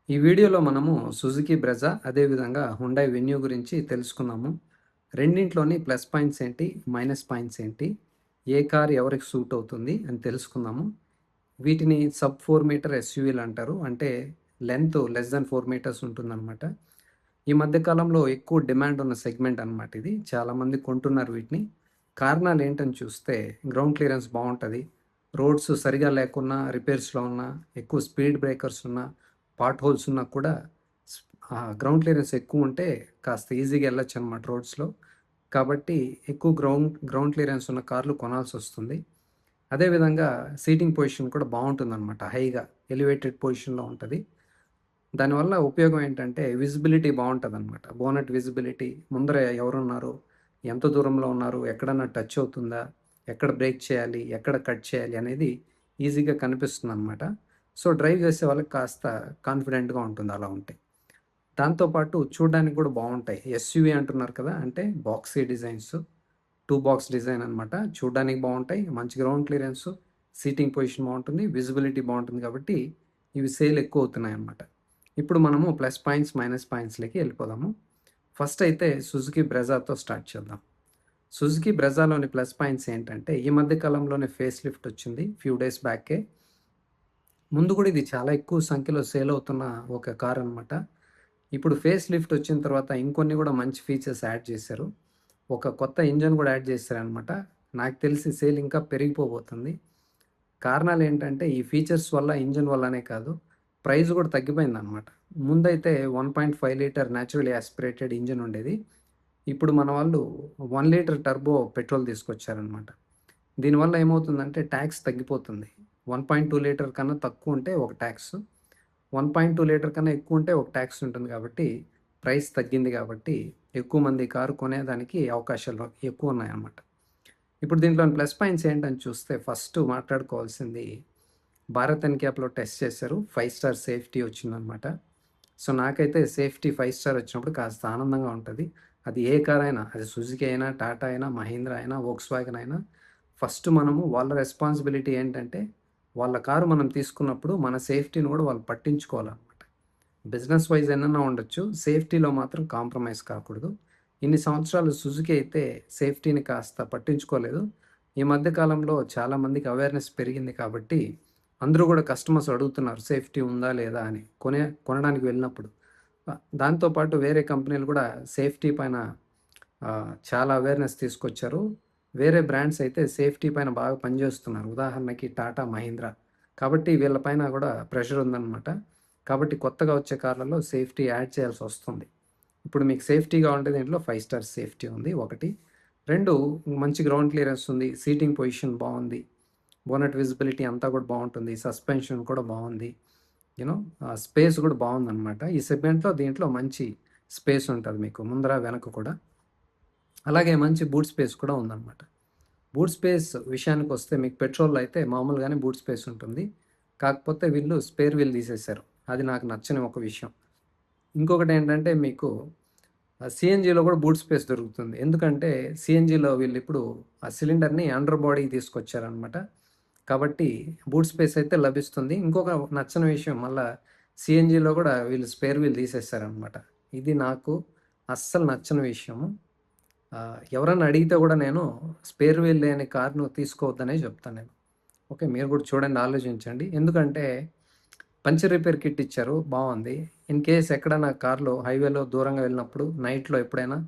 ఈ వీడియోలో మనము సుజుకి బ్రెజా అదేవిధంగా హుండై వెన్యూ గురించి తెలుసుకుందాము. రెండింట్లోని ప్లస్ పాయింట్స్ ఏంటి, మైనస్ పాయింట్స్ ఏంటి, ఏ కార్ ఎవరికి సూట్ అవుతుంది అని తెలుసుకుందాము. వీటిని సబ్ 4 మీటర్ ఎస్యూవీలు అంటారు. అంటే లెంత్ లెస్ దెన్ 4 మీటర్స్ ఉంటుందన్నమాట. ఈ మధ్య కాలంలో ఎక్కువ డిమాండ్ ఉన్న సెగ్మెంట్ అనమాట ఇది. చాలామంది కొంటున్నారు వీటిని. కారణాలు ఏంటని చూస్తే గ్రౌండ్ క్లియరెన్స్ బాగుంటుంది, రోడ్స్ సరిగా లేకున్నా, రిపేర్స్లో ఉన్నా, ఎక్కువ స్పీడ్ బ్రేకర్స్ ఉన్నా, పాట్ హోల్స్ ఉన్నా కూడా గ్రౌండ్ క్లియరెన్స్ ఎక్కువ ఉంటే కాస్త ఈజీగా వెళ్ళొచ్చు అనమాట రోడ్స్లో. కాబట్టి ఎక్కువ గ్రౌండ్ క్లియరెన్స్ ఉన్న కార్లు కొనాల్సి వస్తుంది. అదేవిధంగా సీటింగ్ పొజిషన్ కూడా బాగుంటుందన్నమాట. హైగా ఎలివేటెడ్ పొజిషన్లో ఉంటుంది. దానివల్ల ఉపయోగం ఏంటంటే విజిబిలిటీ బాగుంటుందన్నమాట. బోనట్ విజిబిలిటీ, ముందర ఎవరున్నారు, ఎంత దూరంలో ఉన్నారు, ఎక్కడన్నా టచ్ అవుతుందా, ఎక్కడ బ్రేక్ చేయాలి, ఎక్కడ కట్ చేయాలి అనేది ఈజీగా కనిపిస్తుందన్నమాట. సో డ్రైవ్ చేసే వాళ్ళకి కాస్త కాన్ఫిడెంట్గా ఉంటుంది అలా ఉంటే. దాంతోపాటు చూడడానికి కూడా బాగుంటాయి. ఎస్యూవీ అంటున్నారు కదా, అంటే బాక్సీ డిజైన్స్, 2 బాక్స్ డిజైన్ అనమాట. చూడడానికి బాగుంటాయి, మంచి గ్రౌండ్ క్లియరెన్స్, సీటింగ్ పొజిషన్ బాగుంటుంది, విజిబిలిటీ బాగుంటుంది. కాబట్టి ఇవి సేల్ ఎక్కువ అవుతున్నాయి అన్నమాట. ఇప్పుడు మనము ప్లస్ పాయింట్స్, మైనస్ పాయింట్స్లోకి వెళ్ళిపోదాము. ఫస్ట్ అయితే సుజుకి బ్రెజాతో స్టార్ట్ చేద్దాం. సుజుకి బ్రెజాలోని ప్లస్ పాయింట్స్ ఏంటంటే ఈ మధ్య కాలంలోనే ఫేస్ లిఫ్ట్ వచ్చింది, ఫ్యూ డేస్ బ్యాకే. ముందు కూడా ఇది చాలా ఎక్కువ సంఖ్యలో సేల్ అవుతున్న ఒక కార్ అనమాట. ఇప్పుడు ఫేస్ లిఫ్ట్ వచ్చిన తర్వాత ఇంకొన్ని కూడా మంచి ఫీచర్స్ యాడ్ చేశారు. ఒక కొత్త ఇంజన్ కూడా యాడ్ చేశారనమాట. నాకు తెలిసి సేల్ ఇంకా పెరిగిపోబోతుంది. కారణాలు ఏంటంటే ఈ ఫీచర్స్ వల్ల, ఇంజన్ వల్లనే కాదు, ప్రైస్ కూడా తగ్గిపోయిందనమాట. ముందైతే 1.5 లీటర్ న్యాచురల్లీ యాస్పిరేటెడ్ ఇంజన్ ఉండేది. ఇప్పుడు మన వాళ్ళు 1 లీటర్ టర్బో పెట్రోల్ తీసుకొచ్చారనమాట. దీనివల్ల ఏమవుతుందంటే ట్యాక్స్ తగ్గిపోతుంది. 1.2 లీటర్ కన్నా తక్కువ ఉంటే ఒక ట్యాక్స్, 1.2 లీటర్ కన్నా ఎక్కువ ఉంటే ఒక ట్యాక్స్ ఉంటుంది. కాబట్టి ప్రైస్ తగ్గింది, కాబట్టి ఎక్కువ మంది కారు కొనేదానికి అవకాశాలు ఎక్కువ ఉన్నాయన్నమాట. ఇప్పుడు దీంట్లోని ప్లస్ పాయింట్స్ ఏంటని చూస్తే ఫస్ట్ మాట్లాడుకోవాల్సింది, భారత్ ఎన్క్యాప్లో టెస్ట్ చేశారు, 5 స్టార్ సేఫ్టీ వచ్చిందనమాట. సో నాకైతే సేఫ్టీ 5 స్టార్ వచ్చినప్పుడు కాస్త ఆనందంగా ఉంటుంది. అది ఏ కార్ అయినా, అది సుజుకి అయినా, టాటా అయినా, మహీంద్రా అయినా, వోక్స్‌వాగన్ అయినా, ఫస్ట్ మనము వాళ్ళ రెస్పాన్సిబిలిటీ ఏంటంటే వాళ్ళ కారు మనం తీసుకున్నప్పుడు మన సేఫ్టీని కూడా వాళ్ళు పట్టించుకోవాలన్నమాట. బిజినెస్ వైజ్ ఎన్నన్నా ఉండొచ్చు, సేఫ్టీలో మాత్రం కాంప్రమైజ్ కాకూడదు. ఇన్ని సంవత్సరాలు సుజుకి అయితే సేఫ్టీని కాస్త పట్టించుకోలేదు. ఈ మధ్య కాలంలో చాలామందికి అవేర్నెస్ పెరిగింది కాబట్టి అందరూ కూడా కస్టమర్స్ అడుగుతున్నారు సేఫ్టీ ఉందా లేదా అని కొనడానికి వెళ్ళినప్పుడు. దాంతోపాటు వేరే కంపెనీలు కూడా సేఫ్టీ పైన చాలా అవేర్నెస్ తీసుకొచ్చారు. వేరే బ్రాండ్స్ అయితే సేఫ్టీ పైన బాగా పనిచేస్తున్నారు. ఉదాహరణకి టాటా, మహీంద్రా. కాబట్టి వీళ్ళ పైన కూడా ప్రెషర్ ఉందన్నమాట. కాబట్టి కొత్తగా వచ్చే కార్లలో సేఫ్టీ యాడ్ చేయాల్సి వస్తుంది. ఇప్పుడు మీకు సేఫ్టీ కావాలంటే దీంట్లో 5 స్టార్ సేఫ్టీ ఉంది ఒకటి. 2 మంచి గ్రౌండ్ క్లియరెన్స్ ఉంది, సీటింగ్ పొజిషన్ బాగుంది, బోనట్ విజిబిలిటీ అంతా కూడా బాగుంటుంది, సస్పెన్షన్ కూడా బాగుంది, యూనో స్పేస్ కూడా బాగుందన్నమాట. ఈ సెగ్మెంట్లో దీంట్లో మంచి స్పేస్ ఉంటుంది మీకు ముందర వెనక కూడా. అలాగే మంచి బూట్ స్పేస్ కూడా ఉందన్నమాట. బూట్ స్పేస్ విషయానికి వస్తే మీకు పెట్రోల్లో అయితే మామూలుగానే బూట్ స్పేస్ ఉంటుంది. కాకపోతే వీళ్ళు స్పేర్ వీల్ తీసేశారు. అది నాకు నచ్చని ఒక విషయం. ఇంకొకటి ఏంటంటే మీకు సిఎన్జిలో కూడా బూట్ స్పేస్ దొరుకుతుంది. ఎందుకంటే సిఎన్జిలో వీళ్ళు ఇప్పుడు ఆ సిలిండర్ని అండర్ బాడీకి తీసుకొచ్చారనమాట. కాబట్టి బూట్ స్పేస్ అయితే లభిస్తుంది. ఇంకొక నచ్చని విషయం, మళ్ళీ సిఎన్జిలో కూడా వీళ్ళు స్పేర్ వీల్ తీసేస్తారనమాట. ఇది నాకు అస్సలు నచ్చని విషయము. ఎవరన్నా అడిగితే కూడా నేను స్పేర్ వీల్ లేని కార్ను తీసుకోవద్దనే చెప్తాను నేను. ఓకే, మీరు కూడా చూడండి, ఆలోచించండి. ఎందుకంటే పంచర్ రిపేర్ కిట్ ఇచ్చారు, బాగుంది. ఇన్ కేస్ ఎక్కడైనా కార్లో హైవేలో దూరంగా వెళ్ళినప్పుడు నైట్లో ఎప్పుడైనా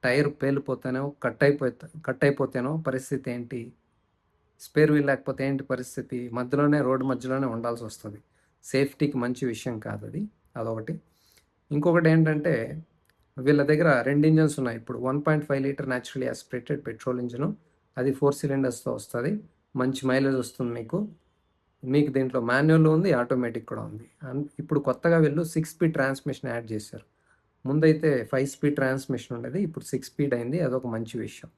టైర్ పేలిపోతేనో కట్ అయిపోతేనో పరిస్థితి ఏంటి? స్పేర్ వీల్ లేకపోతే ఏంటి పరిస్థితి? రోడ్డు మధ్యలోనే ఉండాల్సి వస్తుంది. సేఫ్టీకి మంచి విషయం కాదు అది, అదొకటి. ఇంకొకటి ఏంటంటే వీళ్ళ దగ్గర 2 ఇంజన్స్ ఉన్నాయి ఇప్పుడు. 1.5 litre naturally aspirated petrol engine, అది 4 సిలిండర్స్తో వస్తుంది, మంచి మైలేజ్ వస్తుంది మీకు దీంట్లో మాన్యువల్ ఉంది, ఆటోమేటిక్ కూడా ఉంది. ఇప్పుడు కొత్తగా వీళ్ళు 6 స్పీడ్ ట్రాన్స్మిషన్ యాడ్ చేశారు. ముందైతే 5 స్పీడ్ ట్రాన్స్మిషన్ ఉండేది, ఇప్పుడు 6 స్పీడ్ అయింది, అదొక మంచి విషయం.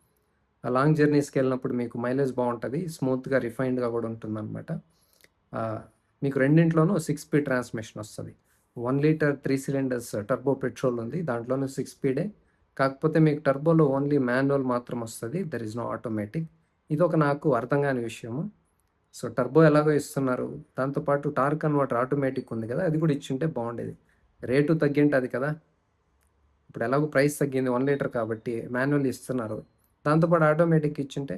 లాంగ్ జర్నీస్కి వెళ్ళినప్పుడు మీకు మైలేజ్ బాగుంటుంది, స్మూత్గా రిఫైన్డ్గా కూడా ఉంటుందన్నమాట. మీకు రెండింట్లోనూ 6 స్పీడ్ ట్రాన్స్మిషన్ వస్తుంది. 1 లీటర్ 3 సిలిండర్స్ టర్బో పెట్రోల్ ఉంది, దాంట్లోనూ 6 స్పీడే. కాకపోతే మీకు టర్బోలో ఓన్లీ మాన్యువల్ మాత్రం వస్తుంది, దర్ ఇస్ నో ఆటోమేటిక్. ఇదొక నాకు అర్థం కాని విషయము. సో టర్బో ఎలాగో ఇస్తున్నారు, దాంతోపాటు టార్క్ కన్వర్టర్ ఆటోమేటిక్ ఉంది కదా, అది కూడా ఇచ్చుంటే బాగుండేది. రేటు తగ్గింటది కదా, ఇప్పుడు ఎలాగో ప్రైస్ తగ్గింది 1 లీటర్ కాబట్టి మాన్యువల్ ఇస్తున్నారు. దాంతోపాటు ఆటోమేటిక్ ఇచ్చుంటే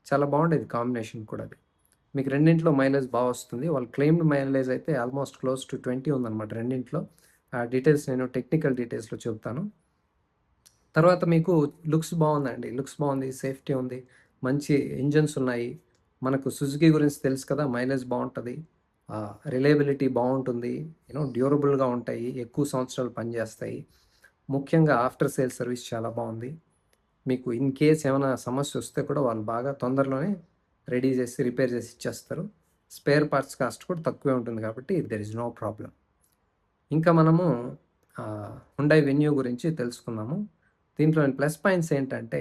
చాలా బాగుండేది కాంబినేషన్ కూడా అది. మీకు రెండింట్లో మైలేజ్ బాగా వస్తుంది. వాళ్ళు క్లెయిమ్డ్ మైలేజ్ అయితే ఆల్మోస్ట్ క్లోజ్ టు 20 ఉందన్నమాట రెండింట్లో. ఆ డీటెయిల్స్ నేను టెక్నికల్ డీటెయిల్స్లో చెప్తాను. తర్వాత మీకు లుక్స్ బాగుందండి, లుక్స్ బాగుంది, సేఫ్టీ ఉంది, మంచి ఇంజన్స్ ఉన్నాయి. మనకు సుజుకి గురించి తెలుసు కదా, మైలేజ్ బాగుంటుంది, రిలయబిలిటీ బాగుంటుంది, డ్యూరబుల్గా ఉంటాయి, ఎక్కువ సంవత్సరాలు పనిచేస్తాయి. ముఖ్యంగా ఆఫ్టర్ సేల్ సర్వీస్ చాలా బాగుంది. మీకు ఇన్ కేస్ ఏమైనా సమస్య వస్తే కూడా వాళ్ళు బాగా తొందరలోనే రెడీ చేసి రిపేర్ చేసి ఇచ్చేస్తారు. స్పేర్ పార్ట్స్ కాస్ట్ కూడా తక్కువే ఉంటుంది కాబట్టి దెర్ ఇస్ నో ప్రాబ్లం. ఇంకా మనము హుండై వెన్యూ గురించి తెలుసుకుందాము. దీంట్లో ప్లస్ పాయింట్స్ ఏంటంటే,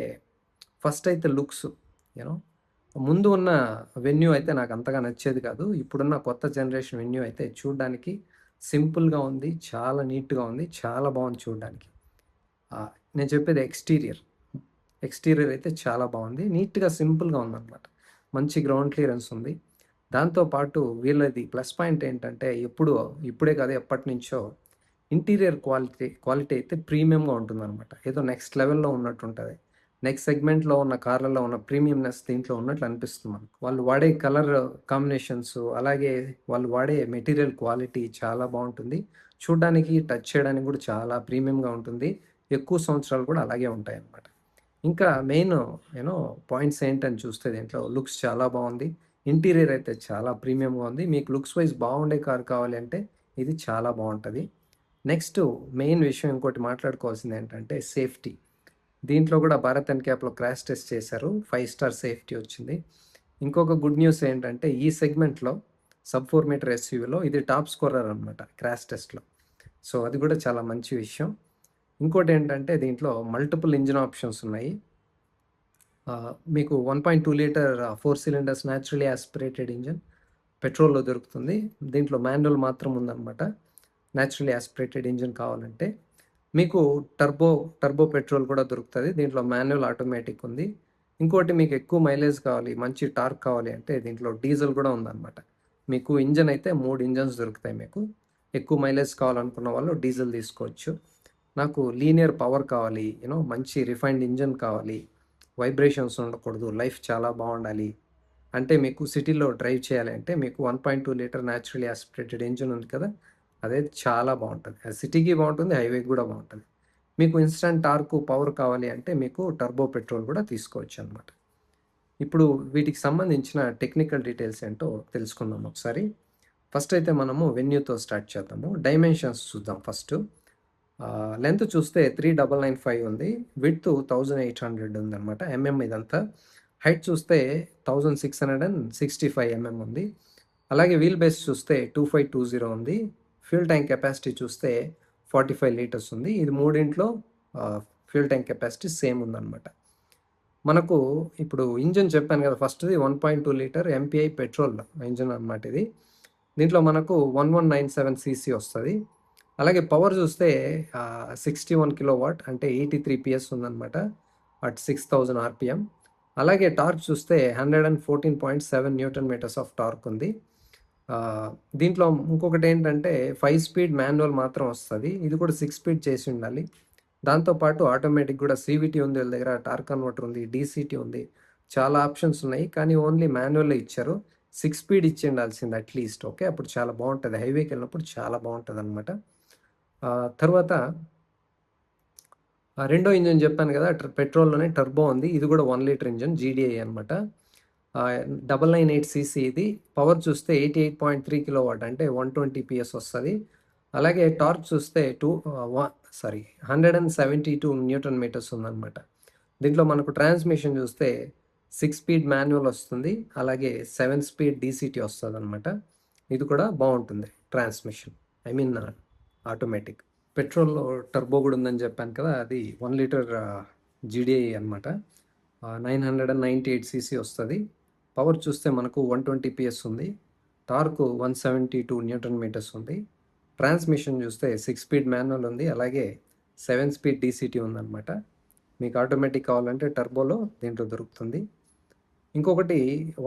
ఫస్ట్ అయితే లుక్స్. యూనో ముందు ఉన్న వెన్యూ అయితే నాకు అంతగా నచ్చేది కాదు. ఇప్పుడున్న కొత్త జనరేషన్ వెన్యూ అయితే చూడడానికి సింపుల్గా ఉంది, చాలా నీట్గా ఉంది, చాలా బాగుంది చూడడానికి. నేను చెప్పేది ఎక్స్టీరియర్ అయితే చాలా బాగుంది, నీట్గా సింపుల్గా ఉందన్నమాట. మంచి గ్రౌండ్ క్లియరెన్స్ ఉంది. దాంతోపాటు వీళ్ళది ప్లస్ పాయింట్ ఏంటంటే, ఇప్పుడే కాదు ఎప్పటి నుంచో ఇంటీరియర్ క్వాలిటీ అయితే ప్రీమియంగా ఉంటుందన్నమాట. ఏదో నెక్స్ట్ లెవెల్లో ఉన్నట్టు ఉంటుంది. నెక్స్ట్ సెగ్మెంట్లో ఉన్న కార్లలో ఉన్న ప్రీమియంనెస్ దీంట్లో ఉన్నట్లు అనిపిస్తుంది మనకు. వాళ్ళు వాడే కలర్ కాంబినేషన్స్, అలాగే వాళ్ళు వాడే మెటీరియల్ క్వాలిటీ చాలా బాగుంటుంది. చూడడానికి, టచ్ చేయడానికి కూడా చాలా ప్రీమియంగా ఉంటుంది. ఎక్కువ సంవత్సరాలు కూడా అలాగే ఉంటాయి అన్నమాట. ఇంకా మెయిన్ పాయింట్స్ ఏంటని చూస్తే దీంట్లో లుక్స్ చాలా బాగుంది. ఇంటీరియర్ అయితే చాలా ప్రీమియంగా ఉంది. మీకు లుక్స్ వైజ్ బాగుండే కార్ కావాలి అంటే ఇది చాలా బాగుంటుంది. నెక్స్ట్ మెయిన్ విషయం ఇంకోటి మాట్లాడుకోవాల్సింది ఏంటంటే సేఫ్టీ. దీంట్లో కూడా భారత్ ఎన్క్యాప్లో క్రాష్ టెస్ట్ చేశారు, 5 స్టార్ సేఫ్టీ వచ్చింది. ఇంకొక గుడ్ న్యూస్ ఏంటంటే, ఈ సెగ్మెంట్లో సబ్ 4 మీటర్ ఎస్యూవీలో ఇది టాప్ స్కోరర్ అనమాట క్రాష్ టెస్ట్లో. సో అది కూడా చాలా మంచి విషయం. ఇంకోటి ఏంటంటే, దీంట్లో మల్టిపుల్ ఇంజిన్ ఆప్షన్స్ ఉన్నాయి. మీకు 1.2 litre 4 cylinders naturally aspirated engine పెట్రోల్లో దొరుకుతుంది. దీంట్లో మాన్యువల్ మాత్రం ఉందన్నమాట. న్యాచురలీ ఆస్పిరేటెడ్ ఇంజిన్ కావాలంటే మీకు టర్బో పెట్రోల్ కూడా దొరుకుతుంది. దీంట్లో మాన్యువల్, ఆటోమేటిక్ ఉంది. ఇంకోటి మీకు ఎక్కువ మైలేజ్ కావాలి, మంచి టార్క్ కావాలి అంటే దీంట్లో డీజిల్ కూడా ఉందన్నమాట. మీకు ఇంజన్ అయితే 3 ఇంజన్స్ దొరుకుతాయి. మీకు ఎక్కువ మైలేజ్ కావాలనుకున్న వాళ్ళు డీజిల్ తీసుకోవచ్చు. నాకు లీనియర్ పవర్ కావాలి, మంచి రిఫైన్డ్ ఇంజన్ కావాలి, వైబ్రేషన్స్ ఉండకూడదు, లైఫ్ చాలా బాగుండాలి అంటే, మీకు సిటీలో డ్రైవ్ చేయాలి అంటే మీకు 1.2 లీటర్ న్యాచురలీ ఆస్పిరేటెడ్ ఇంజిన్ ఉంది కదా, అదే చాలా బాగుంటుంది. అది సిటీకి బాగుంటుంది, హైవేకి కూడా బాగుంటుంది. మీకు ఇన్స్టంట్ టార్క్, పవర్ కావాలి అంటే మీకు టర్బో పెట్రోల్ కూడా తీసుకోవచ్చు అనమాట. ఇప్పుడు వీటికి సంబంధించిన టెక్నికల్ డీటెయిల్స్ ఏంటో తెలుసుకుందాం ఒకసారి. ఫస్ట్ అయితే మనము వెన్యూతో స్టార్ట్ చేద్దాము. డైమెన్షన్స్ చూద్దాం ఫస్ట్. లెంత్ చూస్తే 3995 ఉంది, విడ్త్ 1800 ఉందన్నమాట, ఇదంతా. హైట్ చూస్తే 1665 ఉంది. అలాగే వీల్ బేస్ చూస్తే 2520 ఉంది. ఫ్యూల్ ట్యాంక్ కెపాసిటీ చూస్తే 45 లీటర్స్ ఉంది. ఇది మూడింట్లో ఫ్యూల్ ట్యాంక్ కెపాసిటీ సేమ్ ఉందన్నమాట. మనకు ఇప్పుడు ఇంజన్ చెప్పాను కదా, ఫస్ట్ది 1.2 లీటర్ ఎంపీఐ పెట్రోల్ ఇంజన్ అనమాట ఇది. దీంట్లో మనకు 1197 సీసీ వస్తుంది. అలాగే పవర్ చూస్తే 61 కిలోవాట్ అంటే 83 PS ఉందన్నమాట, అట్ 6000 RPM. అలాగే టార్క్ చూస్తే 114.7 న్యూటన్ మీటర్స్ ఆఫ్ టార్క్ ఉంది. దీంట్లో ఇంకొకటి ఏంటంటే 5 స్పీడ్ మాన్యువల్ మాత్రం వస్తుంది. ఇది కూడా 6 స్పీడ్ చేసి ఉండాలి. దాంతోపాటు ఆటోమేటిక్ కూడా CVT ఉంది వీళ్ళ దగ్గర, టార్క్ కన్వర్టర్ ఉంది, DCT ఉంది, చాలా ఆప్షన్స్ ఉన్నాయి. కానీ ఓన్లీ మాన్యువల్లో ఇచ్చారు. 6 స్పీడ్ ఇచ్చి ఉండాల్సింది అట్లీస్ట్. ఓకే, అప్పుడు చాలా బాగుంటుంది, హైవేకి వెళ్ళినప్పుడు చాలా బాగుంటుంది అనమాట. తర్వాత రెండో ఇంజన్ చెప్పాను కదా, పెట్రోల్లోనే టర్బో ఉంది. ఇది కూడా 1 లీటర్ ఇంజన్, GDI అనమాట. 998 సీసీ ఇది. పవర్ చూస్తే 88.3 కిలోవాట్ అంటే 120 PS వస్తుంది. అలాగే టార్క్ చూస్తే 172 న్యూటన్ మీటర్స్ ఉందన్నమాట. దీంట్లో మనకు ట్రాన్స్మిషన్ చూస్తే 6 స్పీడ్ మాన్యువల్ వస్తుంది, అలాగే 7 స్పీడ్ DCT వస్తుంది అనమాట. ఇది కూడా బాగుంటుంది ట్రాన్స్మిషన్, ఆటోమేటిక్. పెట్రోల్లో టర్బో కూడా ఉందని చెప్పాను కదా, అది 1 లీటర్ GDI అనమాట. 998 సీసీ వస్తుంది. పవర్ చూస్తే మనకు 120 PS ఉంది. టార్క్ 172 న్యూటన్ మీటర్స్ ఉంది. ట్రాన్స్మిషన్ చూస్తే 6 స్పీడ్ మాన్యువల్ ఉంది, అలాగే 7 స్పీడ్ DCT ఉందన్నమాట. మీకు ఆటోమేటిక్ కావాలంటే టర్బోలో దీంట్లో దొరుకుతుంది. ఇంకొకటి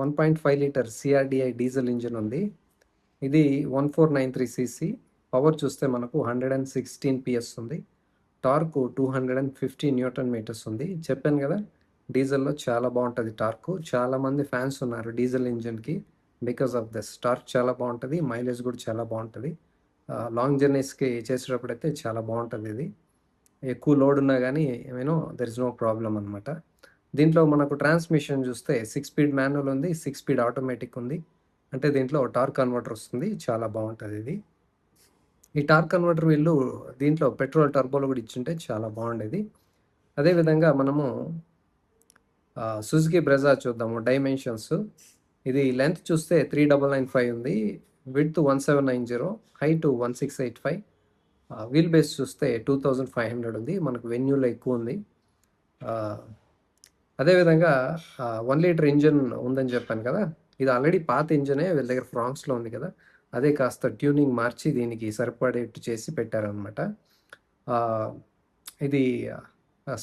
1.5 లీటర్ సిఆర్డిఐ డీజిల్ ఇంజిన్ ఉంది. ఇది 1493 సీసీ. పవర్ చూస్తే మనకు 116 పిఎస్ ఉంది. టార్క్ 250 న్యూటన్ మీటర్స్ ఉంది. చెప్పాను కదా, డీజిల్లో చాలా బాగుంటుంది టార్క్. చాలామంది ఫ్యాన్స్ ఉన్నారు డీజిల్ ఇంజిన్కి బికాస్ ఆఫ్ దిస్. టార్క్ చాలా బాగుంటుంది, మైలేజ్ కూడా చాలా బాగుంటుంది. లాంగ్ జర్నీస్కి చేసేటప్పుడైతే చాలా బాగుంటుంది ఇది. ఎక్కువ లోడ్ ఉన్నా కానీ దెర్ ఇస్ నో ప్రాబ్లం అనమాట. దీంట్లో మనకు ట్రాన్స్మిషన్ చూస్తే 6 స్పీడ్ మాన్యువల్ ఉంది, 6 స్పీడ్ ఆటోమేటిక్ ఉంది. అంటే దీంట్లో టార్క్ కన్వర్టర్ వస్తుంది, చాలా బాగుంటుంది ఇది. ఈ టార్క్ కన్వర్టర్ వీళ్ళు దీంట్లో పెట్రోల్ టర్బోలో కూడా ఇచ్చింటే చాలా బాగుండేది. అదేవిధంగా మనము సుజుకి బ్రెజా చూద్దాము. డైమెన్షన్స్, ఇది లెంత్ చూస్తే 3995 ఉంది, విడ్త్ 1790, హైట్ 1685, వీల్ బేస్ చూస్తే 2500 ఉంది. మనకు వెన్యూలో ఎక్కువ ఉంది. అదేవిధంగా 1 లీటర్ ఇంజన్ ఉందని చెప్పాను కదా, ఇది ఆల్రెడీ పాత ఇంజనే వీళ్ళ దగ్గర ఫ్రాన్స్లో ఉంది కదా, అదే కాస్త ట్యూనింగ్ మార్చి దీనికి సరిపడేట్టు చేసి పెట్టారనమాట. ఇది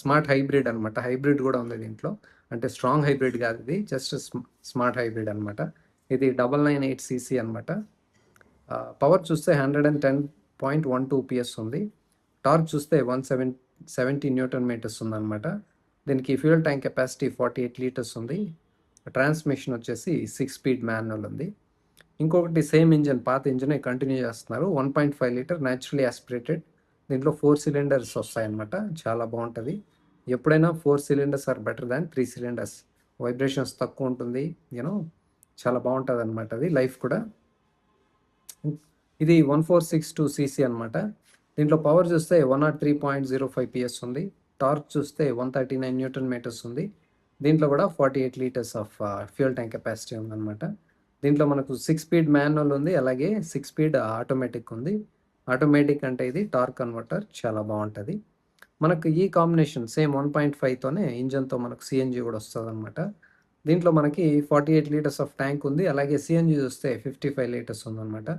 స్మార్ట్ హైబ్రిడ్ అనమాట. హైబ్రిడ్ కూడా ఉంది దీంట్లో, అంటే స్ట్రాంగ్ హైబ్రిడ్ కాదు, ఇది జస్ట్ స్మార్ట్ హైబ్రిడ్ అనమాట. ఇది 998 సీసీ అనమాట. పవర్ చూస్తే 110.12 పిఎస్ ఉంది. టార్క్ చూస్తే 170 న్యూటన్ మీటర్స్ ఉందన్నమాట. దీనికి ఫ్యూయల్ ట్యాంక్ కెపాసిటీ 48 లీటర్స్ ఉంది. ట్రాన్స్మిషన్ వచ్చేసి 6 స్పీడ్ మాన్యువల్ ఉంది. ఇంకొకటి సేమ్ ఇంజన్, పాత ఇంజనే కంటిన్యూ చేస్తున్నారు. 1.5 లీటర్ న్యాచురలీ ఆస్పిరేటెడ్. దీంట్లో 4 సిలిండర్స్ వస్తాయన్నమాట. చాలా బాగుంటుంది. ఎప్పుడైనా 4 cylinders are better than 3 cylinders. Vibrations తక్కువ ఉంటుంది, చాలా బాగుంటుంది అనమాట. అది లైఫ్ కూడా. ఇది 1462 సీసీ అనమాట. దీంట్లో పవర్ చూస్తే 103.05 పిఎస్ ఉంది. టార్క్ చూస్తే 139 న్యూటన్ మీటర్స్ ఉంది. దీంట్లో కూడా 48 litres of fuel tank capacity ఉందన్నమాట. దీంట్లో మనకు 6 స్పీడ్ మాన్యువల్ ఉంది, అలాగే 6 స్పీడ్ ఆటోమేటిక్ ఉంది. ఆటోమేటిక్ అంటే ఇది టార్క్ కన్వర్టర్, చాలా బాగుంటుంది. మనకు ఈ కాంబినేషన్ సేమ్ 1.5తోనే ఇంజన్తో మనకు సిఎన్జి కూడా వస్తుంది అనమాట. దీంట్లో మనకి 48 లీటర్స్ ఆఫ్ ట్యాంక్ ఉంది, అలాగే సిఎన్జి చూస్తే 55 లీటర్స్ ఉందన్నమాట.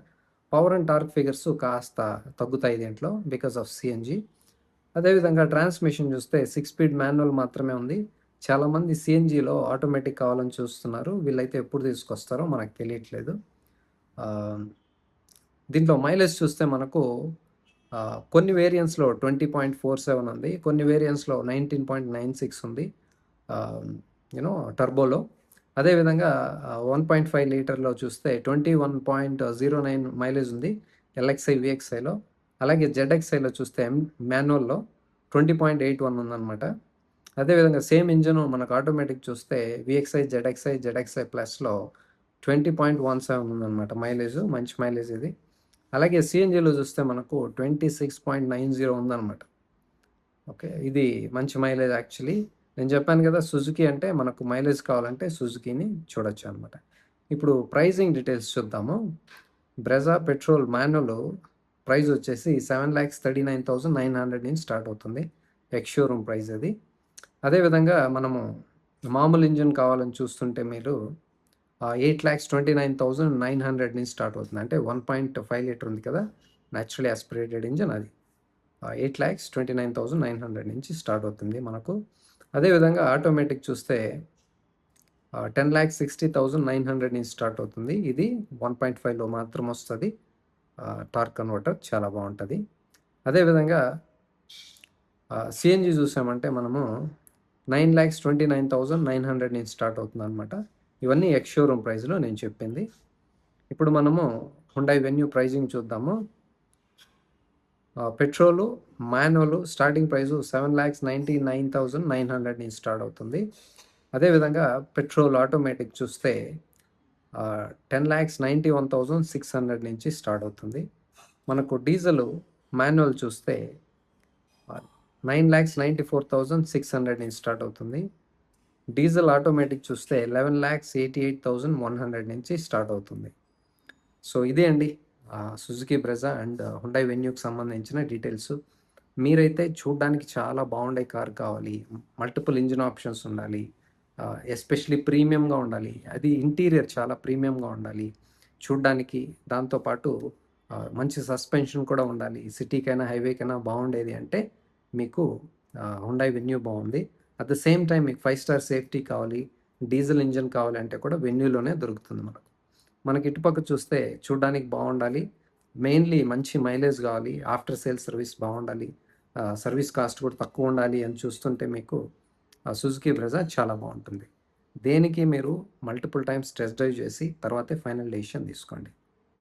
పవర్ అండ్ టార్క్ ఫిగర్స్ కాస్త తగ్గుతాయి దీంట్లో బికాస్ ఆఫ్ సిఎన్జి. అదేవిధంగా ట్రాన్స్మిషన్ చూస్తే 6 స్పీడ్ మాన్యువల్ మాత్రమే ఉంది. చాలామంది సిఎన్జిలో ఆటోమేటిక్ కావాలని చూస్తున్నారు, వీళ్ళైతే ఎప్పుడు తీసుకొస్తారో మనకు తెలియట్లేదు. దీంట్లో మైలేజ్ చూస్తే మనకు కొన్ని వేరియంట్స్లో 20.47 ఉంది, కొన్ని వేరియంట్స్లో 19.96 ఉంది టర్బోలో. అదేవిధంగా 1.5 లీటర్లో చూస్తే 21.09 మైలేజ్ ఉంది ఎల్ఎక్స్ఐ విఎక్స్ఐలో. అలాగే జెడ్ఎక్స్ఐలో చూస్తే మాన్యువల్లో 20.81 ఉందన్నమాట. అదేవిధంగా సేమ్ ఇంజన్ మనకు ఆటోమేటిక్ చూస్తే విఎక్స్ఐ జెడ్ఎక్స్ఐ ప్లస్లో 20.17 ఉందన్నమాట మైలేజ్, మంచి మైలేజ్ ఇది. అలాగే సిఎన్జిలో చూస్తే మనకు 26.90 ఉందన్నమాట. ఓకే, ఇది మంచి మైలేజ్ యాక్చువల్లీ. నేను చెప్పాను కదా, సుజుకి అంటే మనకు మైలేజ్ కావాలంటే సుజుకిని చూడొచ్చు అనమాట. ఇప్పుడు ప్రైజింగ్ డీటెయిల్స్ చూద్దాము. బ్రెజా పెట్రోల్ మాన్యువల్ ప్రైస్ వచ్చేసి 7,39,900 నుంచి స్టార్ట్ అవుతుంది, ఎక్స్ షోరూమ్ ప్రైస్ అది. అదేవిధంగా మనము మామూలు ఇంజిన్ కావాలని చూస్తుంటే మీరు 8,29,900 నుంచి స్టార్ట్ అవుతుంది. అంటే 1.5 లీటర్ ఉంది కదా న్యాచురలీ ఆస్పిరేటెడ్ ఇంజిన్, అది 8,29,900 నుంచి స్టార్ట్ అవుతుంది మనకు. అదేవిధంగా ఆటోమేటిక్ చూస్తే 10,60,900 నుంచి స్టార్ట్ అవుతుంది. ఇది 1.5లో మాత్రం వస్తుంది. టార్క్ కన్వర్టర్ చాలా బాగుంటుంది. అదేవిధంగా సిఎన్జి చూసామంటే మనము 9,29,900 నుంచి స్టార్ట్ అవుతుంది అనమాట. ఇవన్నీ ఎక్స్ షోరూమ్ ప్రైస్లో నేను చెప్పింది. ఇప్పుడు మనము హుండై వెన్యూ ప్రైజింగ్ చూద్దాము. పెట్రోలు మాన్యువల్ స్టార్టింగ్ ప్రైసు 7,99,900 నుంచి స్టార్ట్ అవుతుంది. అదేవిధంగా పెట్రోల్ ఆటోమేటిక్ చూస్తే 10,91,600 నుంచి స్టార్ట్ అవుతుంది. మనకు డీజిల్ మాన్యువల్ చూస్తే 9,94,600 నుంచి స్టార్ట్ అవుతుంది. డీజిల్ ఆటోమేటిక్ చూస్తే 11,88,100 నుంచి స్టార్ట్ అవుతుంది. సో ఇదే అండి సుజుకి బ్రెజా అండ్ హుండై వెన్యూకి సంబంధించిన డీటెయిల్స్. మీరైతే చూడడానికి చాలా బాగుండే కార్ కావాలి, మల్టిపుల్ ఇంజిన్ ఆప్షన్స్ ఉండాలి, ఎస్పెషలీ ప్రీమియంగా ఉండాలి, అది ఇంటీరియర్ చాలా ప్రీమియంగా ఉండాలి చూడ్డానికి, దాంతోపాటు మంచి సస్పెన్షన్ కూడా ఉండాలి, సిటీకైనా హైవేకైనా బాగుండేది అంటే మీకు హుండై వెన్యూ బాగుంది. అట్ ద సేమ్ టైం మీకు 5 స్టార్ సేఫ్టీ కావాలి, డీజిల్ ఇంజిన్ కావాలంటే కూడా వెన్యూలోనే దొరుకుతుంది మనకు. మనకి ఇటుపక్క చూస్తే చూడ్డానికి బాగుండాలి, మెయిన్లీ మంచి మైలేజ్ కావాలి, ఆఫ్టర్ సేల్ సర్వీస్ బాగుండాలి, సర్వీస్ కాస్ట్ కూడా తక్కువ ఉండాలి అని చూస్తుంటే మీకు సుజుకి బ్రెజా చాలా బాగుంటుంది. దేనికి మీరు మల్టిపుల్ టైమ్స్ టెస్ట్ డ్రైవ్ చేసి తర్వాతే ఫైనల్ డెసిషన్ తీసుకోండి.